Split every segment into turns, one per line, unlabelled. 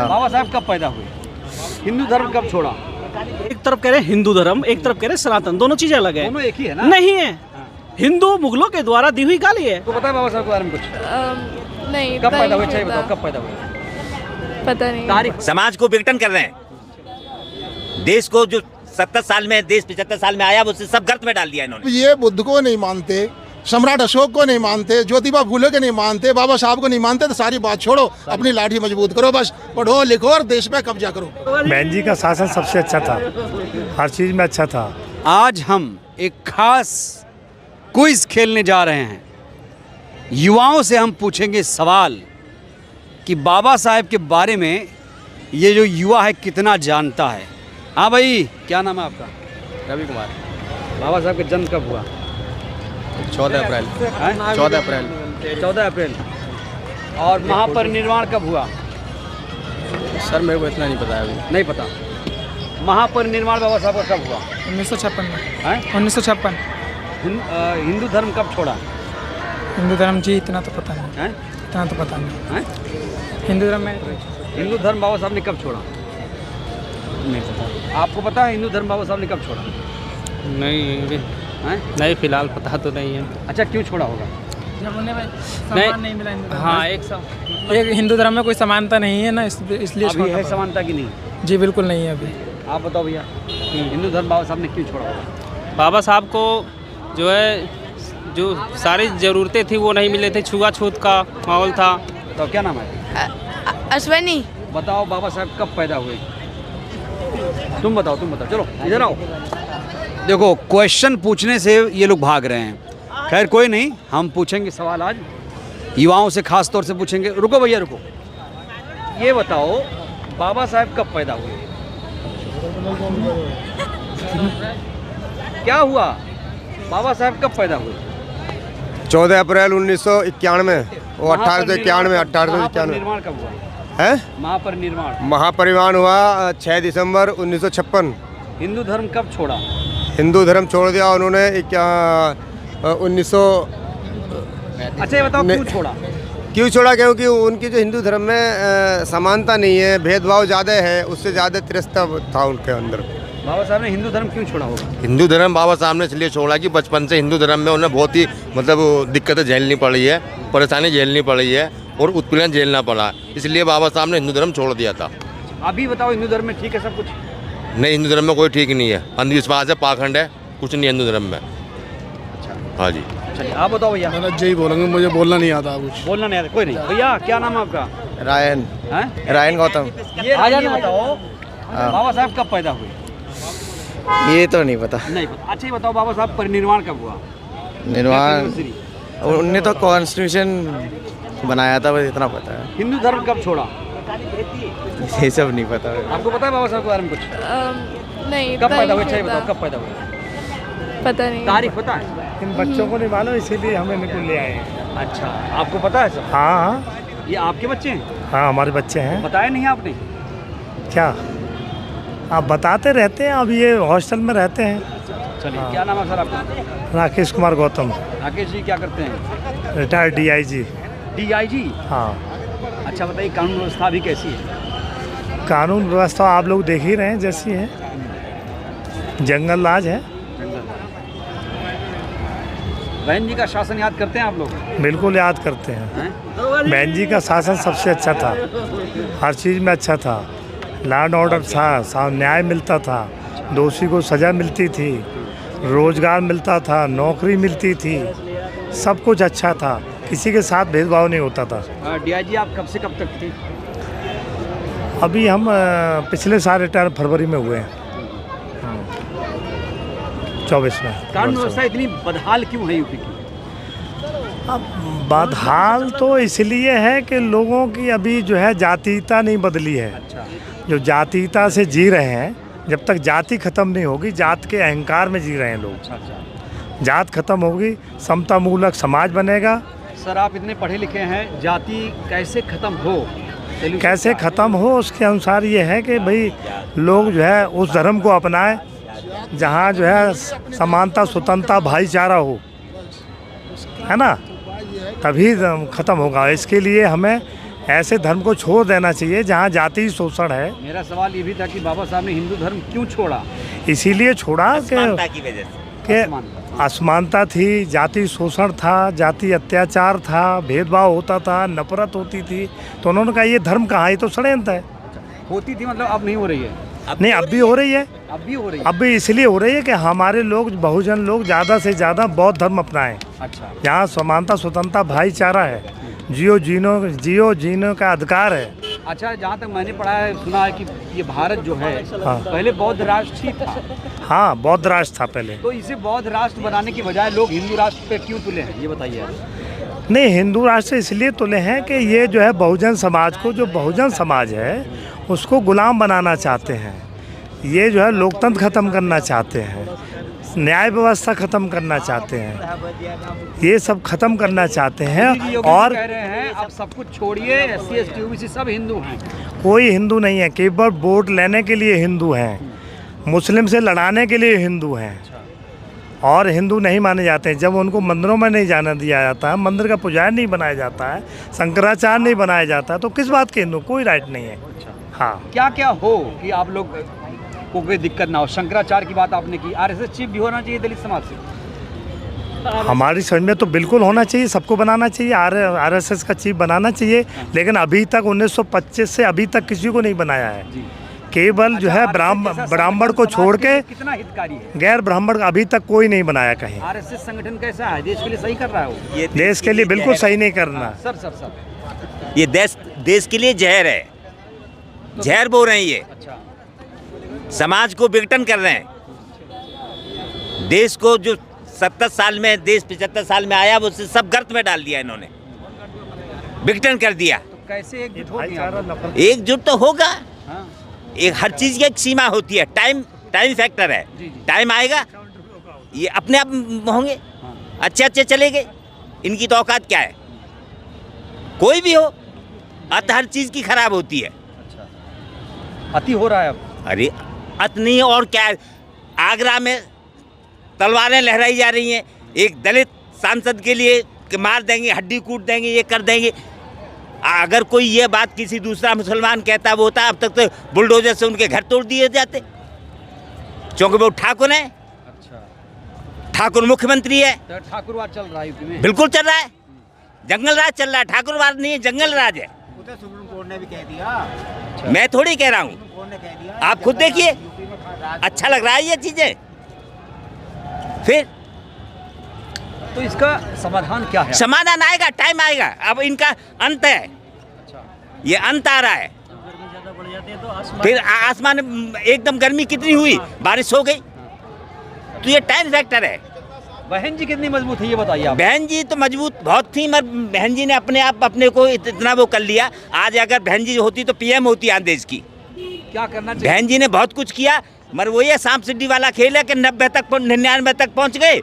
बाबा साहब कब पैदा हुए? हिंदू धर्म कब छोड़ा?
एक तरफ कह रहे हैं हिंदू धर्म, एक तरफ कह रहे हैं सनातन, दोनों चीजें अलग है।
दोनों एक ही है ना?
नहीं है, हिंदू मुगलों के द्वारा दी हुई गाली है।
तो पता है बाबा साहब के बारे में कुछ?
नहीं।
कब पैदा हुए? चाहिए बताओ, कब पैदा हुए?
पता नहीं।
तारीख?
समाज को विघटन कर रहे हैं। देश को जो 70 साल में, देश 75 साल में आया, उससे सब गर्त में डाल दिया इन्होंने।
ये बुद्ध को नहीं मानते, सम्राट अशोक को नहीं मानते, ज्योतिबा फूले को नहीं मानते, बाबा साहब को नहीं मानते, तो सारी बात छोड़ो, अपनी लाठी मजबूत करो, बस पढ़ो लिखो और देश पे कब्जा करो।
बहन जी का शासन सबसे अच्छा था, हर चीज में अच्छा था।
आज हम एक खास क्विज खेलने जा रहे हैं। युवाओं से हम पूछेंगे सवाल कि बाबा साहब के बारे में ये जो युवा है कितना जानता है। हाँ भाई, क्या नाम है आपका?
रवि कुमार।
बाबा साहब का जन्म कब हुआ?
14 अप्रैल। 14 अप्रैल।
14 अप्रैल। और महापरिनिर्वाण कब हुआ?
सर मेरे को इतना नहीं पता है अभी।
नहीं पता। महापरिनिर्वाण बाबा साहब का कब हुआ?
1956 में।
हैं?
1956।
हिंदू धर्म कब छोड़ा?
हिंदू धर्म जी इतना तो पता नहीं।
हैं?
इतना तो पता नहीं।
हैं?
हिंदू धर्म में
हिंदू धर्म बाबा साहब ने कब छोड़ा? नहीं पता। आपको पता है हिंदू धर्म बाबा साहब ने कब छोड़ा?
नहीं,
हैं?
फिलहाल पता तो नहीं है।
अच्छा, क्यों छोड़ा होगा?
जब उन्हें सम्मान नहीं मिला हिंदू धर्म।
हाँ,
एक हिंदू धर्म में कोई समानता नहीं है ना, इसलिए
अभी है
छोड़ा।
समानता की नहीं?
जी बिल्कुल नहीं है अभी।
आप बताओ भैया, हिंदू धर्म बाबा साहब ने क्यों छोड़ा होगा?
बाबा साहब को जो है, जो सारी ज़रूरतें थी वो नहीं मिले थे, छुआछूत का माहौल था।
तो क्या नाम है?
अश्वनी।
बताओ बाबा साहब कब पैदा हुए? तुम बताओ, चलो इधर आओ। देखो, क्वेश्चन पूछने से ये लोग भाग रहे हैं। खैर कोई नहीं, हम पूछेंगे सवाल आज युवाओं से, खास तौर से पूछेंगे। रुको भैया रुको, ये बताओ बाबा साहब कब पैदा हुए? क्या हुआ? बाबा साहब कब पैदा हुए?
14 अप्रैल 1991 और 1891।
महापरिनिर्वाण कब हुआ
है?
महापरिनिर्वाण।
महापरिनिर्वाण हुआ 6 दिसंबर 1956।
हिंदू धर्म कब छोड़ा?
हिंदू धर्म छोड़ दिया उन्होंने 1900।
अच्छा ये बताओ क्यों छोड़ा?
क्यों छोड़ा? क्योंकि उनकी जो हिंदू धर्म में समानता नहीं है, भेदभाव ज़्यादा है, उससे ज़्यादा तिरस्ता था उनके अंदर।
बाबा साहब ने हिंदू धर्म क्यों छोड़ा होगा?
हिंदू धर्म बाबा साहब ने इसलिए छोड़ा कि बचपन से हिंदू धर्म में उन्हें बहुत ही मतलब दिक्कतें झेलनी पड़ी है, परेशानी झेलनी पड़ी है और उत्पीड़न झेलना पड़ा, इसलिए बाबा साहब ने हिंदू धर्म छोड़ दिया था।
अभी बताओ हिंदू धर्म में ठीक है सब कुछ?
नहीं, हिंदू धर्म में कोई ठीक नहीं है, अंधविश्वास है, पाखंड है, कुछ नहीं है हिंदू धर्म में। हाँ जी।
चलिए आप बताओ भैया।
जय बोलेंगे, मुझे बोलना नहीं आता कुछ।
बोलना नहीं आता? कोई नहीं। भैया क्या नाम है आपका?
रायन।
हैं?
रायन गौतम।
ये बताओ बाबा साहब कब पैदा हुए?
ये तो नहीं पता।
नहीं पता। अच्छा ये बताओ बाबा साहब परिनिर्वाण कब हुआ?
निर्वाण उनने तो कॉन्स्टिट्यूशन बनाया था, बस इतना पता है।
हिंदू धर्म कब छोड़ा?
ये सब नहीं पता।
आपको पता है बाबा साहब के बारे में कुछ?
नहीं।
कब पैदा हुए? चाहिए बताओ, कब पैदा हुए?
पता नहीं।
तारीख पता है?
इन बच्चों को नहीं मालूम, इसीलिए हमें निकल ले आए हैं।
अच्छा, आपको पता है सब?
हाँ
ये आपके बच्चे हैं?
हाँ, हमारे बच्चे हैं।
बताया नहीं आपने?
क्या आप बताते रहते हैं, अब ये हॉस्टल में रहते हैं।
चलिए क्या नाम है सर आपका?
राकेश कुमार गौतम,
राकेश जी क्या करते हैं?
Retired DIG।
DIG?
हाँ।
अच्छा बताइए, कानून व्यवस्था अभी कैसी है?
कानून व्यवस्था आप लोग देख ही रहे हैं जैसी है, जंगल राज है।
बहन जी का शासन याद करते हैं आप लोग?
बिल्कुल याद करते हैं। बहन जी का शासन सबसे अच्छा था, हर चीज़ में अच्छा था, लॉ एंड ऑर्डर था, न्याय मिलता था, दोषी को सज़ा मिलती थी, रोजगार मिलता था, नौकरी मिलती थी, सब कुछ अच्छा था, किसी के साथ भेदभाव नहीं होता था।
DIG आप कब से कब तक थे?
अभी हम पिछले साल रिटायर फरवरी में हुए हैं, 24 में।
कानून व्यवस्था इतनी बदहाल क्यों है यूपी की?
अब बदहाल तो इसलिए है कि लोगों की अभी जो है जातीयता नहीं बदली है।
अच्छा।
जो जातीयता से जी रहे हैं, जब तक जाति खत्म नहीं होगी, जात के अहंकार में जी रहे हैं लोग।
अच्छा।
जात खत्म होगी, समता मूलक समाज बनेगा।
सर आप इतने पढ़े लिखे हैं, जाति कैसे खत्म हो?
कैसे ख़त्म हो उसके अनुसार ये है कि भाई लोग जो है उस धर्म को अपनाए जहाँ जो है समानता, स्वतंत्रता, भाईचारा हो, है ना, तभी ख़त्म होगा। इसके लिए हमें ऐसे धर्म को छोड़ देना चाहिए जहाँ जाति शोषण है।
मेरा सवाल ये भी था कि बाबा साहब ने हिंदू धर्म क्यों छोड़ा?
इसीलिए छोड़ा
समानता की वजह से।
कि असमानता थी, जाति शोषण था, जाति अत्याचार था, भेदभाव होता था, नफरत होती थी। तो उन्होंने कहा ये धर्म कहाँ, ये तो षड्यंत्र है।
होती थी मतलब अब नहीं हो रही है?
नहीं, अब भी हो रही है।
अब भी हो रही है?
अब भी इसलिए हो रही है कि हमारे लोग, बहुजन लोग ज़्यादा से ज़्यादा बौद्ध धर्म अपनाएं।
अच्छा।
यहाँ समानता, स्वतंत्रता, भाईचारा है, जियो जीने का अधिकार है।
अच्छा, जहाँ तक मैंने पढ़ा है, सुना है कि ये भारत जो है
हाँ।
पहले बौद्ध राष्ट्र ही था।
हाँ, बौद्ध राष्ट्र था पहले।
तो इसे बौद्ध राष्ट्र बनाने की बजाय लोग हिंदू राष्ट्र पे क्यों तुले हैं, ये बताइए आप।
नहीं, हिंदू राष्ट्र इसलिए तुले हैं कि ये जो है बहुजन समाज को, जो बहुजन समाज है उसको गुलाम बनाना चाहते हैं। ये जो है लोकतंत्र ख़त्म करना चाहते हैं, न्याय व्यवस्था ख़त्म करना चाहते हैं, ये सब ख़त्म करना चाहते हैं। और
कह रहे हैं अब सब कुछ छोड़िए, SC ST OBC सब हिंदू हैं।
कोई हिंदू नहीं है, केवल वोट लेने के लिए हिंदू हैं, मुस्लिम से लड़ाने के लिए हिंदू हैं, और हिंदू नहीं माने जाते हैं। जब उनको मंदिरों में नहीं जाने दिया जाता है, मंदिर का पुजारी नहीं बनाया जाता है, शंकराचार्य नहीं बनाया जाता है, तो किस बात के हिंदू, कोई राइट नहीं है। हाँ,
क्या क्या हो कि आप लोग को कोई दिक्कत ना हो? शंकराचार्य की बात आपने की, RSS चीफ भी होना चाहिए दलित समाज से।
हमारी समझ में तो बिल्कुल होना चाहिए, सबको बनाना चाहिए, RSS का चीफ बनाना चाहिए। लेकिन अभी तक 1925 से अभी तक किसी को नहीं बनाया है। केवल जो है ब्राह्मण को छोड़ के
कितना हितकारी है,
गैर ब्राह्मण अभी तक कोई नहीं बनाया कहीं।
RSS संगठन कैसा है, देश के लिए सही कर रहा है वो?
ये
देश के लिए बिल्कुल सही नहीं करना।
सर
ये देश के लिए जहर है, जहर बोल रहे हैं ये।
अच्छा।
समाज को विघटन कर रहे हैं। देश को जो 70 साल में, देश 75 साल में आया, वो सब गर्त में डाल दिया इन्होंने, विघटन कर दिया।
तो कैसे एकजुट हो गया?
एकजुट तो होगा।
हाँ।
एक हर चीज की एक सीमा होती है, टाइम फैक्टर है। टाइम आएगा, ये अपने आप होंगे, अच्छे चले गए। इनकी तो औकात क्या है? कोई भी हो, अत हर चीज की खराब होती है।
अति हो रहा है अब।
अरे अत नहीं और क्या है? आगरा में तलवारें लहराई जा रही हैं एक दलित सांसद के लिए कि मार देंगे, हड्डी कूट देंगे, ये कर देंगे। अगर कोई ये बात किसी दूसरा मुसलमान कहता वो होता, अब तक तो बुलडोजर से उनके घर तोड़ दिए जाते, क्योंकि वो ठाकुर है।
अच्छा।
ठाकुर मुख्यमंत्री है।
तो ठाकुरवाद चल रहा है यूपी में?
बिल्कुल चल रहा है, जंगल राज चल रहा है। ठाकुरवाद नहीं है, जंगल राज है।
सुप्रीम कोर्ट ने भी कह दिया।
मैं थोड़ी कह रहा हूँ, आप खुद देखिए। अच्छा लग रहा है ये चीजें? फिर
तो इसका समाधान क्या है?
समाधान आएगा, टाइम आएगा। अब इनका अंत है, ये अंत आ रहा है। फिर आसमान एकदम गर्मी कितनी हुई, बारिश हो गई, तो ये टाइम फैक्टर है।
बहन जी कितनी मजबूत है ये बताइए आप।
बहन जी तो मजबूत बहुत थी, मगर बहन जी ने अपने को इतना वो कर लिया। आज अगर बहन जी होती तो PM होती आज देश की।
क्या करना चाहिए?
बहन जी ने बहुत कुछ किया, मगर वो ये सांप सीढ़ी वाला खेल है कि 90 तक 99 तक पहुंच गए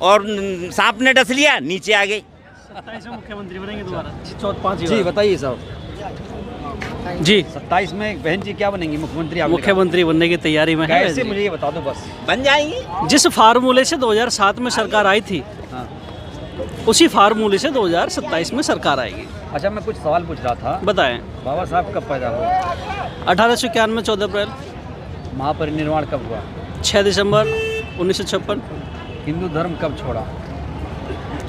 और सांप ने डस लिया, नीचे आ गई।
27 में मुख्यमंत्री बनेंगे दोबारा।
जी बताइए साहब।
जी
27 में बहन जी क्या बनेंगी? मुख्यमंत्री?
मुख्यमंत्री बनने की तैयारी में है।
कैसे, मुझे ये बता दो बस।
बन जाएंगी।
जिस फार्मूले से 2007 में सरकार आई थी,
हाँ।
उसी फार्मूले से 2027 में सरकार आएगी।
अच्छा, मैं कुछ सवाल पूछ रहा था।
बताएं।
बाबा साहब कब पैदा हुए?
1891 14 अप्रैल।
महापरिनिर्वाण कब हुआ?
6 दिसंबर 1956।
हिंदू धर्म कब छोड़ा?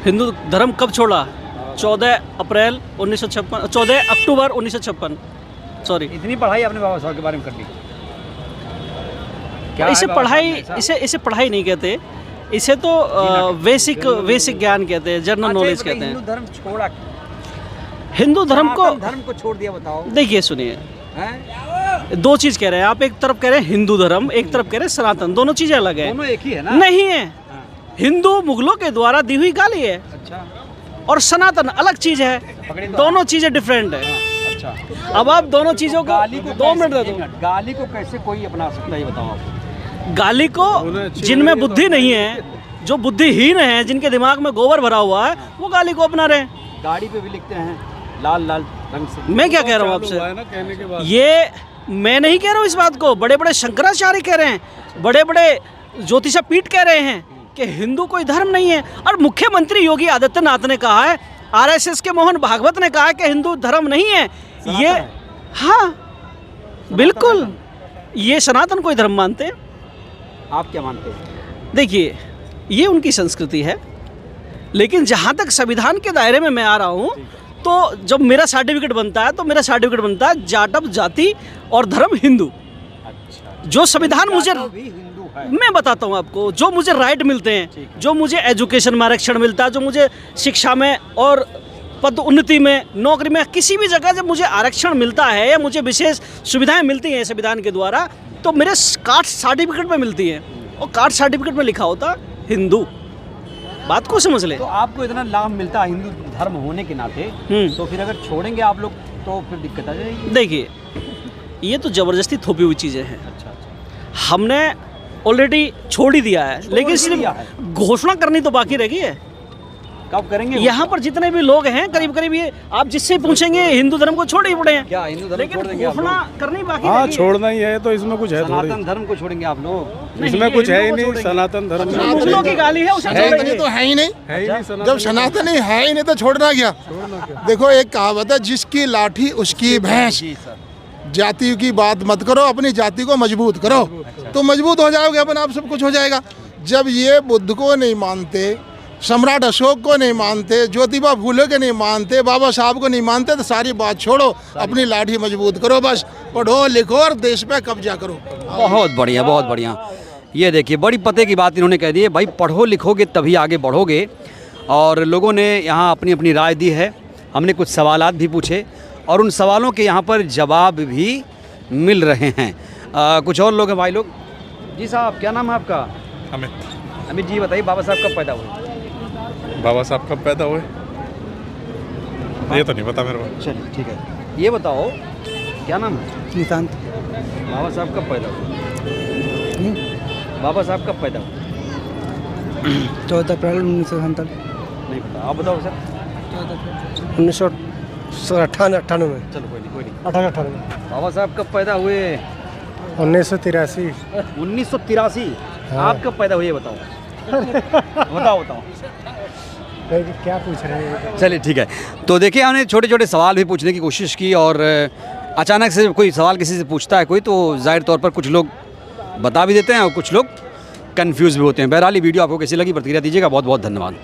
हिंदू धर्म कब छोड़ा? 14 अप्रैल 1956, 14 अक्टूबर 1956। सॉरी,
इतनी पढ़ाई आपने बाबा साहब के बारे में कर ली? क्या
इसे
है बाबा
पढ़ाई,
साहब में ऐसा?
इसे पढ़ाई नहीं कहते, इसे तो बेसिक ज्ञान कहते हैं, जनरल
अच्छा,
नॉलेज
ये
कहते
हिंदू
हैं।
धर्म छोड़ा?
हिंदू धर्म
को छोड़ दिया, बताओ।
देखिए सुनिए,
हैं?
दो चीज कह रहे हैं आप। एक तरफ कह रहे हैं हिंदू धर्म, एक तरफ कह रहे हैं सनातन। दोनों चीजें अलग है।
दोनों एक ही है ना?
नहीं है। हिंदू मुगलों के द्वारा दी हुई गाली है,
अच्छा।
और सनातन अलग चीज है। दोनों चीजें डिफरेंट है।
अच्छा।
अब आप दोनों चीजों को
गाली को
2 मिनट दे दो।
गाली को कैसे कोई अपना सकता है, ये बताओ आप।
गाली को जिनमें बुद्धि नहीं है, जो बुद्धिहीन है, जिनके दिमाग में गोबर भरा हुआ है, वो गाली को अपना रहे।
गाड़ी पे भी लिखते हैं लाल लाल रंग से।
मैं क्या कह रहा हूँ आपसे, ये मैं नहीं कह रहा हूँ इस बात को, बड़े बड़े शंकराचार्य कह रहे हैं, बड़े बड़े ज्योतिषा पीठ कह रहे हैं कि हिंदू कोई धर्म नहीं है। और मुख्यमंत्री योगी आदित्यनाथ ने कहा है आरएसएस के मोहन भागवत ने कहा कि हिंदू धर्म नहीं है ये। हाँ बिल्कुल, ये सनातन कोई धर्म मानते हैं।
आप क्या मानते हैं?
देखिए ये उनकी संस्कृति है, लेकिन जहाँ तक संविधान के दायरे में मैं आ रहा हूँ, तो जब मेरा सर्टिफिकेट बनता है तो मेरा सर्टिफिकेट बनता है जाटव जाति और धर्म हिंदू। जो संविधान मुझे, मैं बताता हूँ आपको, जो मुझे राइट मिलते हैं, जो मुझे एजुकेशन में आरक्षण मिलता है, जो मुझे शिक्षा में और पद उन्नति में, नौकरी में, किसी भी जगह जब मुझे आरक्षण मिलता है या मुझे विशेष सुविधाएं मिलती हैं संविधान के द्वारा, तो मेरे कास्ट सर्टिफिकेट में मिलती हैं, और कास्ट सर्टिफिकेट में लिखा होता हिंदू। बात को समझ ले।
तो आपको इतना लाभ मिलता है हिंदू धर्म होने के नाते, तो फिर अगर छोड़ेंगे आप लोग तो फिर दिक्कत आ जाएगी।
देखिए ये तो ज़बरदस्ती थोपी हुई चीज़ें हैं।
अच्छा,
हमने ऑलरेडी छोड़ ही दिया है, लेकिन सिर्फ घोषणा करनी तो बाकी रह गई है।
कब करेंगे?
यहाँ पर जितने भी लोग हैं करीब करीब, ये आप जिससे पूछेंगे हिंदू धर्म को छोड़ ही पड़े हैं।
क्या हिंदू धर्म
लेकिन
छोड़ देंगे आप
घोषणा
लोग?
करनी बाकी
हाँ
रह गई है।
छोड़ना ही है तो इसमें कुछ है थोड़ी,
सनातन धर्म को छोड़ेंगे आप लोग?
इसमें कुछ है ही नहीं। सनातन धर्म में
मुगलों की गाली है, उसे
सनातनी
छोड़ेंगे।
तो है ही नहीं।
है ही नहीं सनातन।
जब सनातनी है ही नहीं तो छोड़ना क्या? देखो एक कहावत है, जिसकी लाठी उसकी भैंस। जाति की बात मत करो, अपनी जाति को मजबूत करो, तो मजबूत हो जाओगे, अपन आप सब कुछ हो जाएगा। जब ये बुद्ध को नहीं मानते, सम्राट अशोक को नहीं मानते, ज्योतिबा फूले को नहीं मानते, बाबा साहब को नहीं मानते, तो सारी बात छोड़ो, अपनी लाठी मजबूत करो, बस पढ़ो लिखो और देश पे कब्जा करो।
बहुत बढ़िया, बहुत बढ़िया। ये देखिए बड़ी पते की बात इन्होंने कह दी है, भाई पढ़ो लिखोगे तभी आगे बढ़ोगे। और लोगों ने यहाँ अपनी अपनी राय दी है, हमने कुछ सवालात भी पूछे और उन सवालों के यहाँ पर जवाब भी मिल रहे हैं। कुछ और लोग हैं भाई लोग। जी साहब क्या नाम है आपका?
अमित।
अमित जी बताइए, बाबा साहब कब पैदा हुए?
बाबा साहब कब पैदा हुए ये तो नहीं पता मेरे को।
चलिए ठीक है, ये बताओ क्या नाम है?
निशांत।
बाबा साहब कब पैदा हुए? बाबा साहब कब पैदा हुए?
14 अप्रैल 1997।
नहीं पता, आप बताओ सर।
1998 में।
चलो कोई नहीं, कोई नहीं।
1898।
बाबा साहब कब पैदा हुए?
1983।
1983। आप कब पैदा हुए बताओ? बताओ बताओ।
क्या पूछ रहे हैं?
चलिए ठीक है। तो देखिए हमने छोटे छोटे सवाल भी पूछने की कोशिश की, और अचानक से कोई सवाल किसी से पूछता है कोई, तो जाहिर तौर पर कुछ लोग बता भी देते हैं और कुछ लोग कंफ्यूज भी होते हैं। बहरहाल वीडियो आपको कैसी लगी प्रतिक्रिया दीजिएगा। बहुत बहुत धन्यवाद।